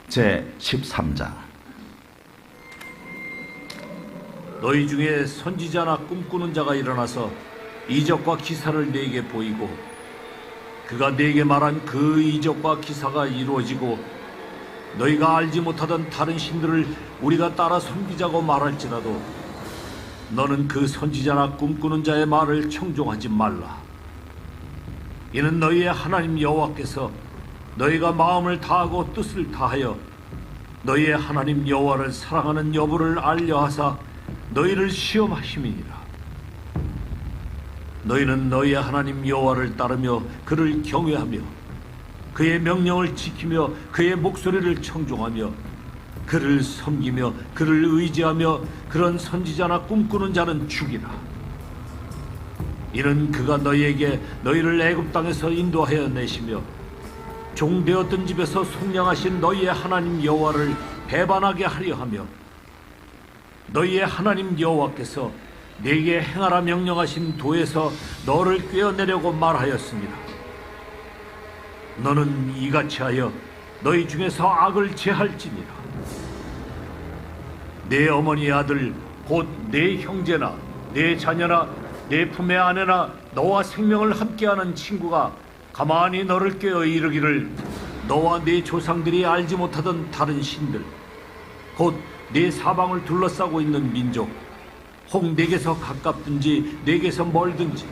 제13장. 너희 중에 선지자나 꿈꾸는 자가 일어나서 이적과 기사를 네게 보이고 그가 네게 말한 그 이적과 기사가 이루어지고 너희가 알지 못하던 다른 신들을 우리가 따라 섬기자고 말할지라도 너는 그 선지자나 꿈꾸는 자의 말을 청종하지 말라. 이는 너희의 하나님 여호와께서 너희가 마음을 다하고 뜻을 다하여 너희의 하나님 여호와를 사랑하는 여부를 알려하사 너희를 시험하심이니라. 너희는 너희의 하나님 여호와를 따르며 그를 경외하며 그의 명령을 지키며 그의 목소리를 청종하며 그를 섬기며 그를 의지하며 그런 선지자나 꿈꾸는 자는 죽이라. 이는 그가 너희에게 너희를 애굽 땅에서 인도하여 내시며 종되었던 집에서 속량하신 너희의 하나님 여호와를 배반하게 하려 하며 너희의 하나님 여호와께서 네게 행하라 명령하신 도에서 너를 꿰어내려고 말하였습니다. 너는 이같이 하여 너희 중에서 악을 제할지니라. 내 어머니의 아들 곧 내 형제나 내 자녀나 내 품의 아내나 너와 생명을 함께하는 친구가 가만히 너를 깨어 이르기를 너와 네 조상들이 알지 못하던 다른 신들 곧 네 사방을 둘러싸고 있는 민족 혹 내게서 가깝든지 내게서 멀든지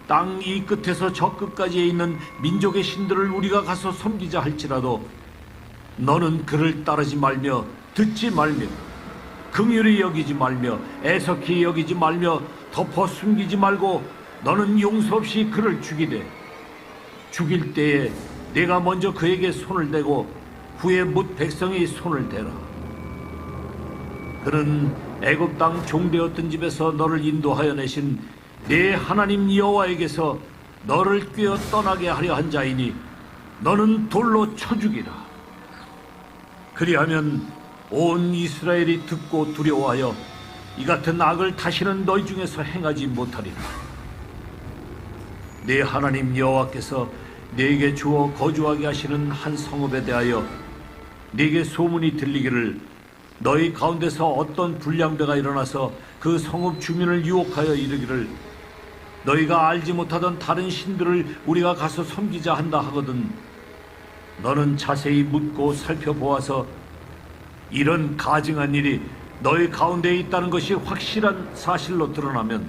땅 이 끝에서 저 끝까지에 있는 민족의 신들을 우리가 가서 섬기자 할지라도 너는 그를 따르지 말며 듣지 말며 긍휼히 여기지 말며 애석히 여기지 말며 덮어 숨기지 말고 너는 용서 없이 그를 죽이되 죽일 때에 내가 먼저 그에게 손을 대고 후에 뭇 백성이 손을 대라. 그는 애굽 땅 종되었던 집에서 너를 인도하여 내신 네 하나님 여호와에게서 너를 꿰어 떠나게 하려 한 자이니 너는 돌로 쳐 죽이라. 그리하면 온 이스라엘이 듣고 두려워하여 이 같은 악을 다시는 너희 중에서 행하지 못하리라. 네 하나님 여호와께서 네게 주어 거주하게 하시는 한 성읍에 대하여 네게 소문이 들리기를 너희 가운데서 어떤 불량배가 일어나서 그 성읍 주민을 유혹하여 이르기를 너희가 알지 못하던 다른 신들을 우리가 가서 섬기자 한다 하거든 너는 자세히 묻고 살펴보아서 이런 가증한 일이 너희 가운데에 있다는 것이 확실한 사실로 드러나면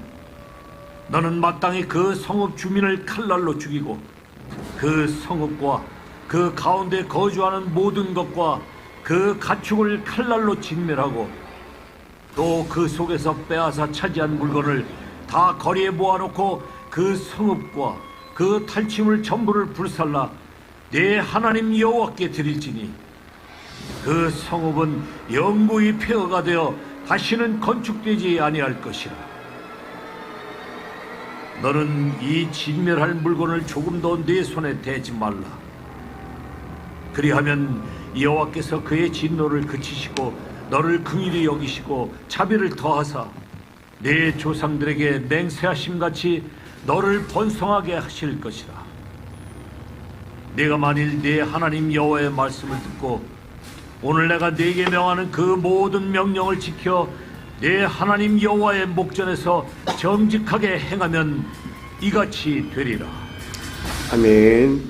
너는 마땅히 그 성읍 주민을 칼날로 죽이고 그 성읍과 그 가운데 거주하는 모든 것과 그 가축을 칼날로 진멸하고 또 그 속에서 빼앗아 차지한 물건을 다 거리에 모아놓고 그 성읍과 그 탈취물 전부를 불살라 내 하나님 여호와께 드릴지니 그 성읍은 영구히 폐허가 되어 다시는 건축되지 아니할 것이라. 너는 이 진멸할 물건을 조금도 네 손에 대지 말라. 그리하면 여호와께서 그의 진노를 그치시고 너를 긍휼히 여기시고 자비를 더하사 네 조상들에게 맹세하심같이 너를 번성하게 하실 것이라. 네가 만일 네 하나님 여호와의 말씀을 듣고 오늘 내가 네게 명하는 그 모든 명령을 지켜 내 하나님 여호와의 목전에서 정직하게 행하면 이같이 되리라. 아멘.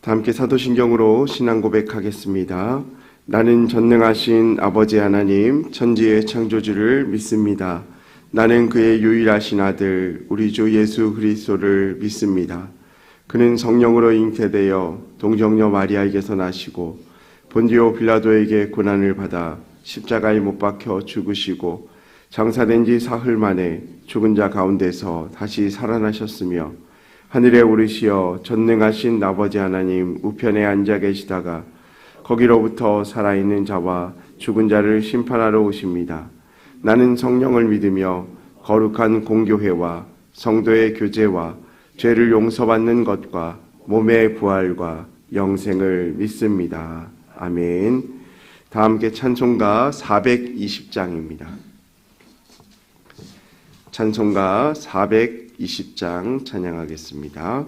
다 함께 사도신경으로 신앙 고백하겠습니다. 나는 전능하신 아버지 하나님 천지의 창조주를 믿습니다. 나는 그의 유일하신 아들 우리 주 예수 그리스도를 믿습니다. 그는 성령으로 잉태되어 동정녀 마리아에게서 나시고 본디오 빌라도에게 고난을 받아 십자가에 못 박혀 죽으시고 장사된 지 사흘 만에 죽은 자 가운데서 다시 살아나셨으며 하늘에 오르시어 전능하신 아버지 하나님 우편에 앉아 계시다가 거기로부터 살아있는 자와 죽은 자를 심판하러 오십니다. 나는 성령을 믿으며 거룩한 공교회와 성도의 교제와 죄를 용서받는 것과 몸의 부활과 영생을 믿습니다. 아멘. 다 함께 찬송가 420장입니다. 찬송가 420장 찬양하겠습니다.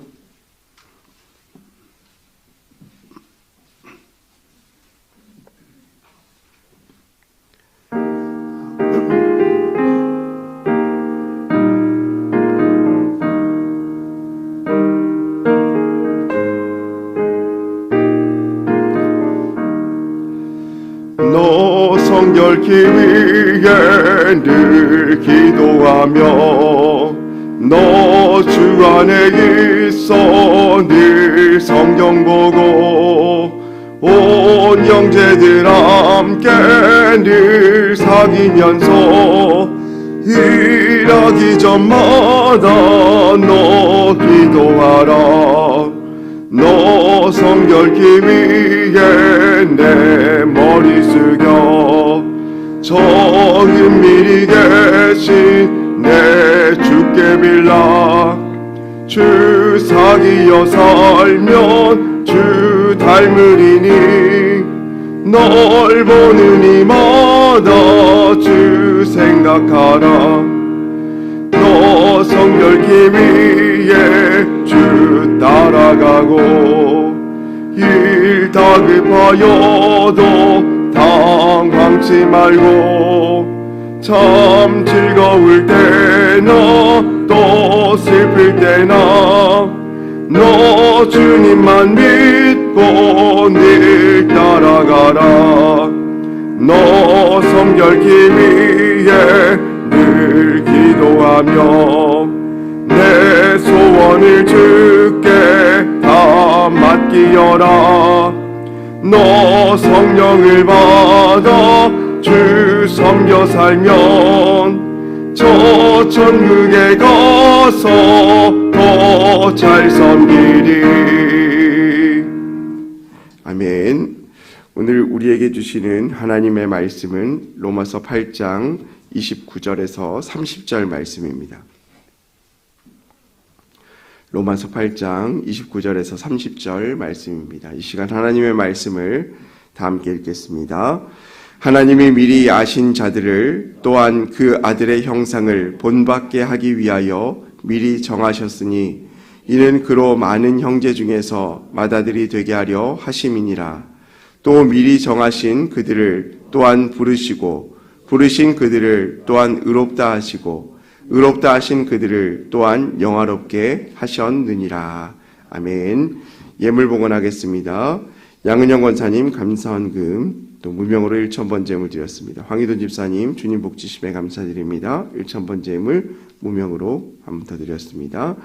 잃지 위해 늘 기도하며 너 주 안에 있어 늘 성경 보고 온 형제들 함께 늘 사귀면서 일하기 전마다 너 기도하라. 너 성결기 위해 내 머리 숙여 저 은밀히 계신 내 주께 빌라. 주 사귀어 살면 주 닮으리니 널 보는 이마다 주 생각하라. 너 성결기 위해 주 따라가고 일 다급하여도 당황치 말고 참 즐거울 때나 또 슬플 때나 너 주님만 믿고 늘 따라가라. 너 성결기 위해 늘 기도하며 내 소원을 주께 다 맡기어라. 너 성령을 받아 주 섬겨 살면 저 천국에 가서 더 잘 섬기리. 아멘. 오늘 우리에게 주시는 하나님의 말씀은 로마서 8장 29절에서 30절 말씀입니다. 로마서 8장 29절에서 30절 말씀입니다. 이 시간 하나님의 말씀을 다 함께 읽겠습니다. 하나님이 미리 아신 자들을 또한 그 아들의 형상을 본받게 하기 위하여 미리 정하셨으니 이는 그로 많은 형제 중에서 맏아들이 되게 하려 하심이니라. 또 미리 정하신 그들을 또한 부르시고 부르신 그들을 또한 의롭다 하시고 의롭다 하신 그들을 또한 영화롭게 하셨느니라. 아멘. 예물 봉헌하겠습니다. 양은영 권사님 감사헌금 또 무명으로 1,000번 제물 드렸습니다. 황희돈 집사님 주님 복지심에 감사드립니다. 1,000번 제물 무명으로 한 번 더 드렸습니다.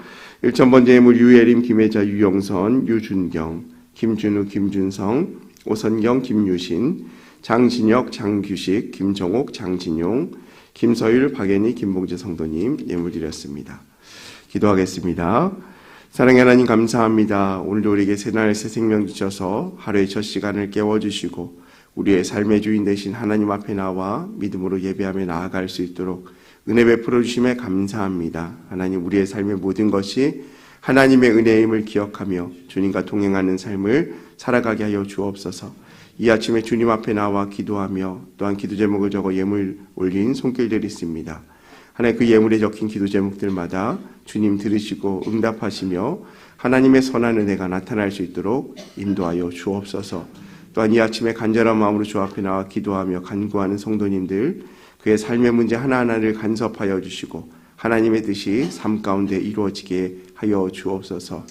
1,000번 제물 유예림, 김혜자, 유영선, 유준경, 김준우, 김준성, 오선경, 김유신, 장진혁, 장규식, 김정옥, 장진용, 김서율, 박예니, 김봉재 성도님 예물 드렸습니다. 기도하겠습니다. 사랑의 하나님 감사합니다. 오늘도 우리에게 새날 새 생명 주셔서 하루의 첫 시간을 깨워주시고 우리의 삶의 주인 되신 하나님 앞에 나와 믿음으로 예배하며 나아갈 수 있도록 은혜 베풀어 주심에 감사합니다. 하나님 우리의 삶의 모든 것이 하나님의 은혜임을 기억하며 주님과 동행하는 삶을 살아가게 하여 주옵소서. 이 아침에 주님 앞에 나와 기도하며 또한 기도 제목을 적어 예물 올린 손길들이 있습니다. 하나님 그 예물에 적힌 기도 제목들마다 주님 들으시고 응답하시며 하나님의 선한 은혜가 나타날 수 있도록 인도하여 주옵소서. 또한 이 아침에 간절한 마음으로 주 앞에 나와 기도하며 간구하는 성도님들 그의 삶의 문제 하나하나를 간섭하여 주시고 하나님의 뜻이 삶 가운데 이루어지게 하여 주옵소서.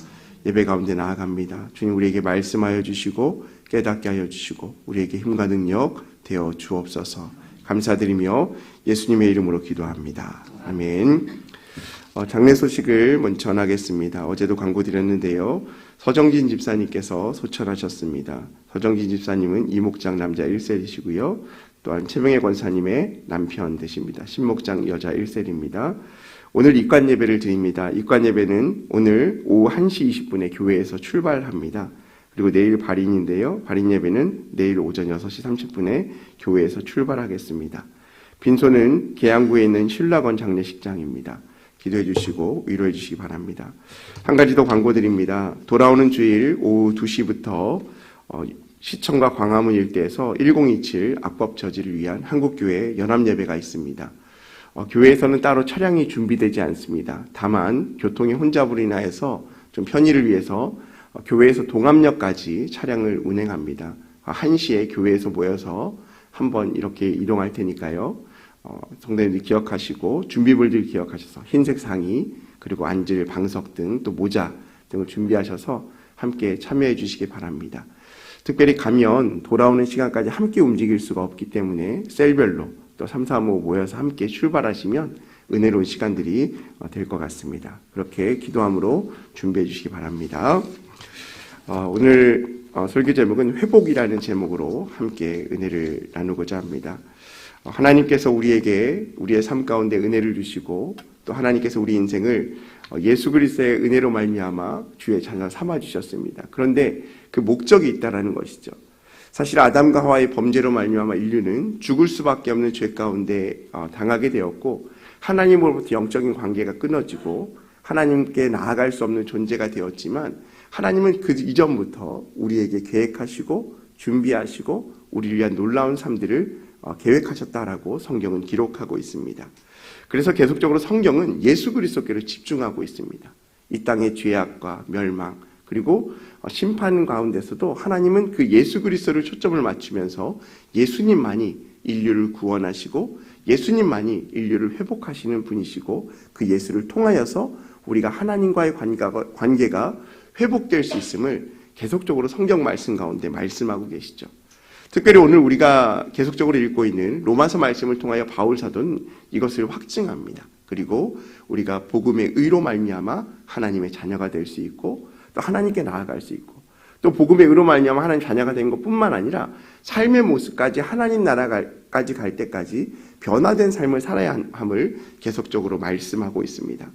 예배 가운데 나아갑니다. 주님 우리에게 말씀하여 주시고 깨닫게 하여 주시고 우리에게 힘과 능력 되어 주옵소서. 감사드리며 예수님의 이름으로 기도합니다. 아멘. 장례 소식을 먼저 전하겠습니다. 어제도 광고 드렸는데요. 서정진 집사님께서 소천하셨습니다. 서정진 집사님은 이목장 남자 1셀이시고요. 또한 최명혜 권사님의 남편 되십니다. 신목장 여자 1셀입니다. 오늘 입관 예배를 드립니다. 입관 예배는 오늘 오후 1시 20분에 교회에서 출발합니다. 그리고 내일 발인인데요. 발인 예배는 내일 오전 6시 30분에 교회에서 출발하겠습니다. 빈소는 계양구에 있는 신라건 장례식장입니다. 기도해 주시고 위로해 주시기 바랍니다. 한 가지 더 광고 드립니다. 돌아오는 주일 오후 2시부터 시청과 광화문 일대에서 1027 악법 저지를 위한 한국교회 연합예배가 있습니다. 교회에서는 따로 차량이 준비되지 않습니다. 다만 교통의 혼잡으로 인하여서 좀 편의를 위해서 교회에서 동암역까지 차량을 운행합니다. 1시에 교회에서 모여서 한번 이렇게 이동할 테니까요. 성도님들 기억하시고 준비물들 기억하셔서 흰색 상의 그리고 앉을 방석 등 또 모자 등을 준비하셔서 함께 참여해 주시기 바랍니다. 특별히 가면 돌아오는 시간까지 함께 움직일 수가 없기 때문에 셀별로 또 3, 4, 5 모여서 함께 출발하시면 은혜로운 시간들이 될 것 같습니다. 그렇게 기도함으로 준비해 주시기 바랍니다. 오늘 설교 제목은 회복이라는 제목으로 함께 은혜를 나누고자 합니다. 하나님께서 우리에게 우리의 삶 가운데 은혜를 주시고 또 하나님께서 우리 인생을 예수 그리스도의 은혜로 말미암아 주의 자녀 삼아 주셨습니다. 그런데 그 목적이 있다라는 것이죠. 사실 아담과 하와의 범죄로 말미암아 인류는 죽을 수밖에 없는 죄 가운데 당하게 되었고 하나님으로부터 영적인 관계가 끊어지고 하나님께 나아갈 수 없는 존재가 되었지만 하나님은 그 이전부터 우리에게 계획하시고 준비하시고 우리를 위한 놀라운 삶들을 계획하셨다라고 성경은 기록하고 있습니다. 그래서 계속적으로 성경은 예수 그리스도께로 집중하고 있습니다. 이 땅의 죄악과 멸망 그리고 심판 가운데서도 하나님은 그 예수 그리스도를 초점을 맞추면서 예수님만이 인류를 구원하시고 예수님만이 인류를 회복하시는 분이시고 그 예수를 통하여서 우리가 하나님과의 관계가 회복될 수 있음을 계속적으로 성경 말씀 가운데 말씀하고 계시죠. 특별히 오늘 우리가 계속적으로 읽고 있는 로마서 말씀을 통하여 바울 사도는 이것을 확증합니다. 그리고 우리가 복음의 의로 말미암아 하나님의 자녀가 될 수 있고 또 하나님께 나아갈 수 있고 또 복음의 의로 말미암아 하나님 자녀가 된 것뿐만 아니라 삶의 모습까지 하나님 나라까지 갈 때까지 변화된 삶을 살아야 함을 계속적으로 말씀하고 있습니다.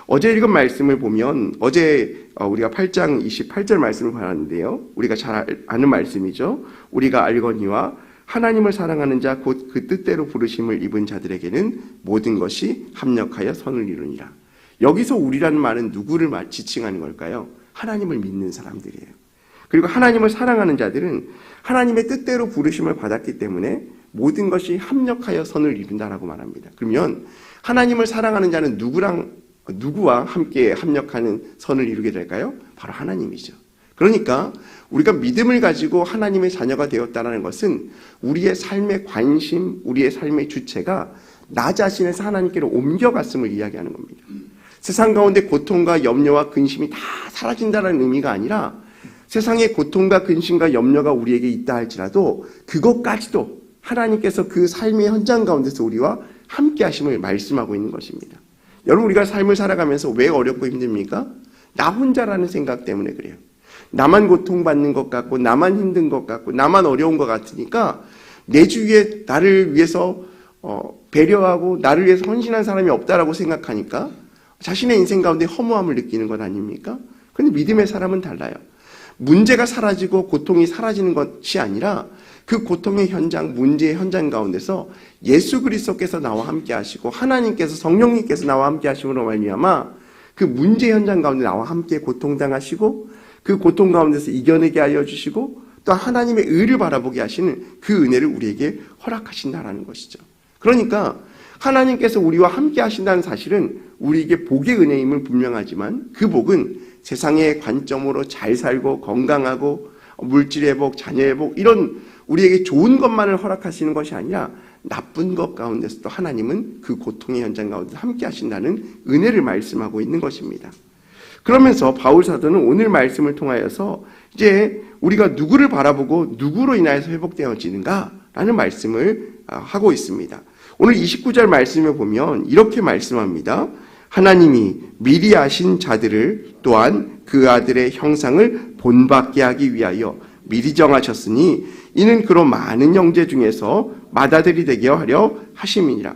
어제 읽은 말씀을 보면 어제 우리가 8장 28절 말씀을 봤는데요. 우리가 잘 아는 말씀이죠. 우리가 알거니와 하나님을 사랑하는 자 곧 그 뜻대로 부르심을 입은 자들에게는 모든 것이 합력하여 선을 이루니라. 여기서 우리라는 말은 누구를 지칭하는 걸까요? 하나님을 믿는 사람들이에요. 그리고 하나님을 사랑하는 자들은 하나님의 뜻대로 부르심을 받았기 때문에 모든 것이 합력하여 선을 이룬다라고 말합니다. 그러면 하나님을 사랑하는 자는 누구와 함께 합력하는 선을 이루게 될까요? 바로 하나님이죠. 그러니까 우리가 믿음을 가지고 하나님의 자녀가 되었다는 것은 우리의 삶의 관심, 우리의 삶의 주체가 나 자신에서 하나님께로 옮겨갔음을 이야기하는 겁니다. 세상 가운데 고통과 염려와 근심이 다 사라진다는 의미가 아니라 세상의 고통과 근심과 염려가 우리에게 있다 할지라도 그것까지도 하나님께서 그 삶의 현장 가운데서 우리와 함께 하심을 말씀하고 있는 것입니다. 여러분 우리가 삶을 살아가면서 왜 어렵고 힘듭니까? 나 혼자라는 생각 때문에 그래요. 나만 고통받는 것 같고 나만 힘든 것 같고 나만 어려운 것 같으니까 내 주위에 나를 위해서 배려하고 나를 위해서 헌신한 사람이 없다라고 생각하니까 자신의 인생 가운데 허무함을 느끼는 것 아닙니까? 그런데 믿음의 사람은 달라요. 문제가 사라지고 고통이 사라지는 것이 아니라 그 고통의 현장, 문제의 현장 가운데서 예수 그리스도께서 나와 함께 하시고 하나님께서 성령님께서 나와 함께 하심으로 말미암아 그 문제 현장 가운데 나와 함께 고통당하시고 그 고통 가운데서 이겨내게 하여 주시고 또 하나님의 의를 바라보게 하시는 그 은혜를 우리에게 허락하신다라는 것이죠. 그러니까 하나님께서 우리와 함께 하신다는 사실은 우리에게 복의 은혜임을 분명하지만 그 복은 세상의 관점으로 잘 살고 건강하고 물질 회복, 자녀 회복 이런 우리에게 좋은 것만을 허락하시는 것이 아니라 나쁜 것 가운데서도 하나님은 그 고통의 현장 가운데 함께 하신다는 은혜를 말씀하고 있는 것입니다. 그러면서 바울 사도는 오늘 말씀을 통하여서 이제 우리가 누구를 바라보고 누구로 인하여서 회복되어지는가라는 말씀을 하고 있습니다. 오늘 29절 말씀을 보면 이렇게 말씀합니다. 하나님이 미리 아신 자들을 또한 그 아들의 형상을 본받게 하기 위하여 미리 정하셨으니 이는 그로 많은 형제 중에서 맏아들이 되게 하려 하심이니라.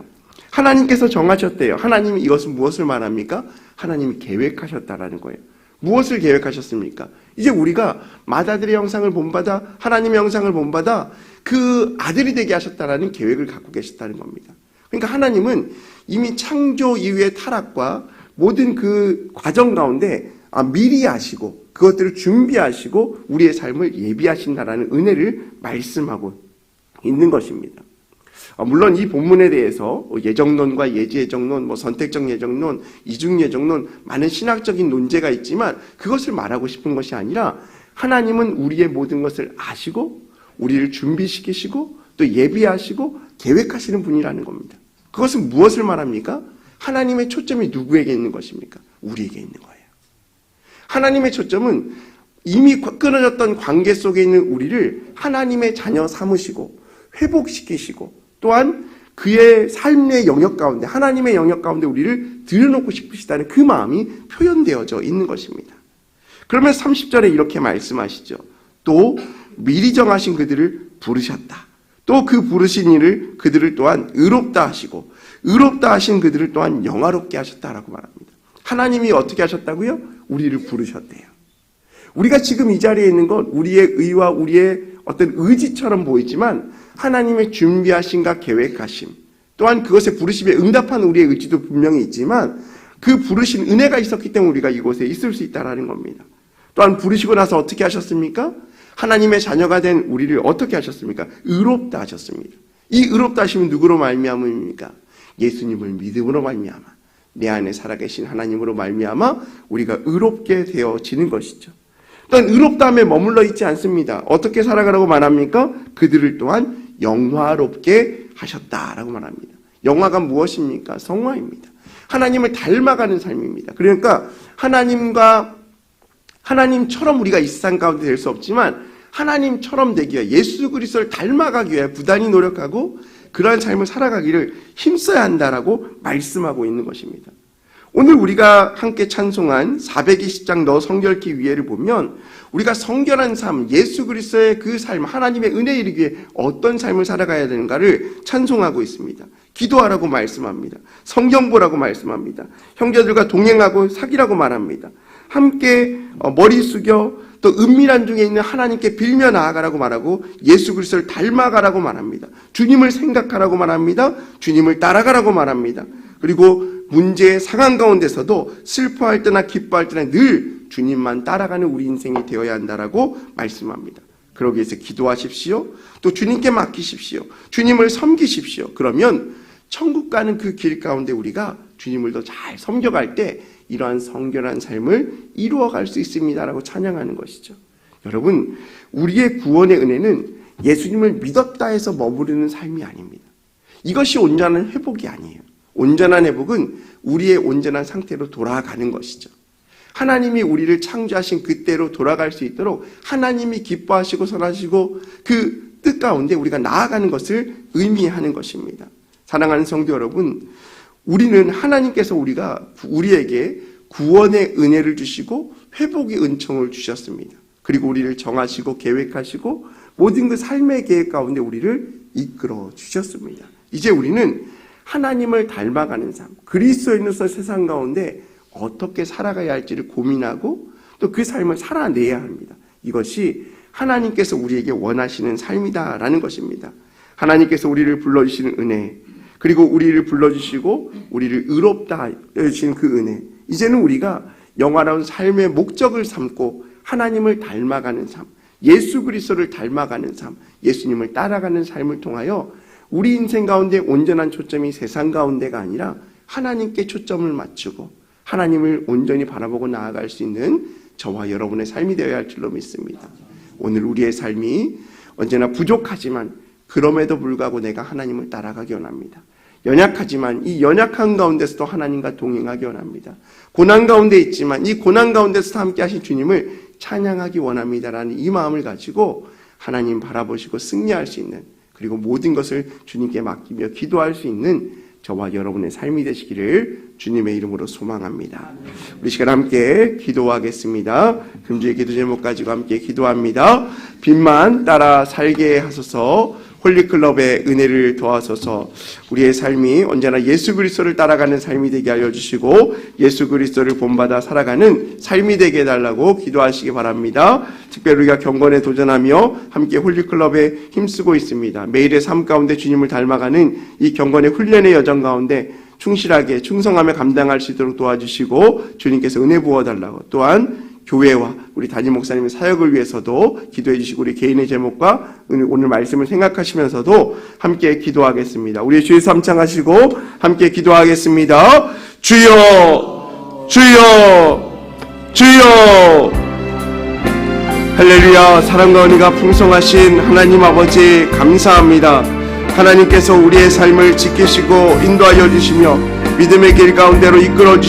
하나님께서 정하셨대요. 하나님이 이것은 무엇을 말합니까? 하나님이 계획하셨다라는 거예요. 무엇을 계획하셨습니까? 이제 우리가 맏아들의 형상을 본받아 하나님의 형상을 본받아 그 아들이 되게 하셨다라는 계획을 갖고 계셨다는 겁니다. 그러니까 하나님은 이미 창조 이후의 타락과 모든 그 과정 가운데 미리 아시고 그것들을 준비하시고 우리의 삶을 예비하신다라는 은혜를 말씀하고 있는 것입니다. 물론 이 본문에 대해서 예정론과 예지예정론, 선택적 예정론, 이중 예정론 많은 신학적인 논제가 있지만 그것을 말하고 싶은 것이 아니라 하나님은 우리의 모든 것을 아시고 우리를 준비시키시고 또 예비하시고 계획하시는 분이라는 겁니다. 그것은 무엇을 말합니까? 하나님의 초점이 누구에게 있는 것입니까? 우리에게 있는 거예요. 하나님의 초점은 이미 끊어졌던 관계 속에 있는 우리를 하나님의 자녀 삼으시고 회복시키시고 또한 그의 삶의 영역 가운데 하나님의 영역 가운데 우리를 들여놓고 싶으시다는 그 마음이 표현되어져 있는 것입니다. 그러면 30절에 이렇게 말씀하시죠. 또 미리 정하신 그들을 부르셨다. 또 그 부르신 이를 그들을 또한 의롭다 하시고 의롭다 하신 그들을 또한 영화롭게 하셨다라고 말합니다. 하나님이 어떻게 하셨다고요? 우리를 부르셨대요. 우리가 지금 이 자리에 있는 건 우리의 의와 우리의 어떤 의지처럼 보이지만 하나님의 준비하심과 계획하심 또한 그것에 부르심에 응답한 우리의 의지도 분명히 있지만 그 부르신 은혜가 있었기 때문에 우리가 이곳에 있을 수 있다는 겁니다. 또한 부르시고 나서 어떻게 하셨습니까? 하나님의 자녀가 된 우리를 어떻게 하셨습니까? 의롭다 하셨습니다. 이 의롭다 하심은 누구로 말미암습니까? 예수님을 믿음으로 말미암아 내 안에 살아계신 하나님으로 말미암아 우리가 의롭게 되어지는 것이죠. 또한 의롭다함에 머물러 있지 않습니다. 어떻게 살아가라고 말합니까? 그들을 또한 영화롭게 하셨다라고 말합니다. 영화가 무엇입니까? 성화입니다. 하나님을 닮아가는 삶입니다. 그러니까 하나님처럼 우리가 이 세상 가운데 될 수 없지만 하나님처럼 되기 위해 예수 그리스도를 닮아가기 위해 부단히 노력하고 그러한 삶을 살아가기를 힘써야 한다라고 말씀하고 있는 것입니다. 오늘 우리가 함께 찬송한 420장 너 성결케 위해를 보면 우리가 성결한 삶, 예수 그리스도의 그 삶, 하나님의 은혜에 이르기 위해 어떤 삶을 살아가야 되는가를 찬송하고 있습니다. 기도하라고 말씀합니다. 성경 보라고 말씀합니다. 형제들과 동행하고 사귀라고 말합니다. 함께 머리 숙여 또 은밀한 중에 있는 하나님께 빌며 나아가라고 말하고 예수 그리스도를 닮아가라고 말합니다. 주님을 생각하라고 말합니다. 주님을 따라가라고 말합니다. 그리고 문제의 상황 가운데서도 슬퍼할 때나 기뻐할 때나 늘 주님만 따라가는 우리 인생이 되어야 한다라고 말씀합니다. 그러기 위해서 기도하십시오. 또 주님께 맡기십시오. 주님을 섬기십시오. 그러면 천국 가는 그 길 가운데 우리가 주님을 더 잘 섬겨갈 때 이러한 성결한 삶을 이루어갈 수 있습니다라고 찬양하는 것이죠. 여러분, 우리의 구원의 은혜는 예수님을 믿었다 해서 머무르는 삶이 아닙니다. 이것이 온전한 회복이 아니에요. 온전한 회복은 우리의 온전한 상태로 돌아가는 것이죠. 하나님이 우리를 창조하신 그때로 돌아갈 수 있도록 하나님이 기뻐하시고 선하시고 그 뜻 가운데 우리가 나아가는 것을 의미하는 것입니다. 사랑하는 성도 여러분, 우리는 하나님께서 우리에게 구원의 은혜를 주시고 회복의 은총을 주셨습니다. 그리고 우리를 정하시고 계획하시고 모든 그 삶의 계획 가운데 우리를 이끌어 주셨습니다. 이제 우리는 하나님을 닮아가는 삶, 그리스도인으로서 세상 가운데 어떻게 살아가야 할지를 고민하고 또 그 삶을 살아내야 합니다. 이것이 하나님께서 우리에게 원하시는 삶이다라는 것입니다. 하나님께서 우리를 불러주시는 은혜, 그리고 우리를 불러주시고 우리를 의롭다 해주시는 그 은혜, 이제는 우리가 영화로운 삶의 목적을 삼고 하나님을 닮아가는 삶, 예수 그리스도를 닮아가는 삶, 예수님을 따라가는 삶을 통하여 우리 인생 가운데 온전한 초점이 세상 가운데가 아니라 하나님께 초점을 맞추고 하나님을 온전히 바라보고 나아갈 수 있는 저와 여러분의 삶이 되어야 할 줄로 믿습니다. 오늘 우리의 삶이 언제나 부족하지만 그럼에도 불구하고 내가 하나님을 따라가기 원합니다. 연약하지만 이 연약한 가운데서도 하나님과 동행하기 원합니다. 고난 가운데 있지만 이 고난 가운데서도 함께 하신 주님을 찬양하기 원합니다라는 이 마음을 가지고 하나님 바라보시고 승리할 수 있는, 그리고 모든 것을 주님께 맡기며 기도할 수 있는 저와 여러분의 삶이 되시기를 주님의 이름으로 소망합니다. 우리 시간 함께 기도하겠습니다. 금주의 기도 제목 가지고 함께 기도합니다. 빛만 따라 살게 하소서. 홀리클럽의 은혜를 도와소서. 우리의 삶이 언제나 예수 그리스도를 따라가는 삶이 되게 하여 주시고 예수 그리스도를 본받아 살아가는 삶이 되게 해달라고 기도하시기 바랍니다. 특별히 우리가 경건에 도전하며 함께 홀리클럽에 힘쓰고 있습니다. 매일의 삶 가운데 주님을 닮아가는 이 경건의 훈련의 여정 가운데 충실하게 충성하며 감당할 수 있도록 도와주시고 주님께서 은혜 부어달라고, 또한 교회와 우리 담임 목사님의 사역을 위해서도 기도해 주시고 우리 개인의 제목과 오늘 말씀을 생각하시면서도 함께 기도하겠습니다. 우리 주의 삼창하시고 함께 기도하겠습니다. 주여, 주여, 주여. 할렐루야. 사랑과 은혜가 풍성하신 하나님 아버지 감사합니다. 하나님께서 우리의 삶을 지키시고 인도하여 주시며 믿음의 길 가운데로 이끌어 주시고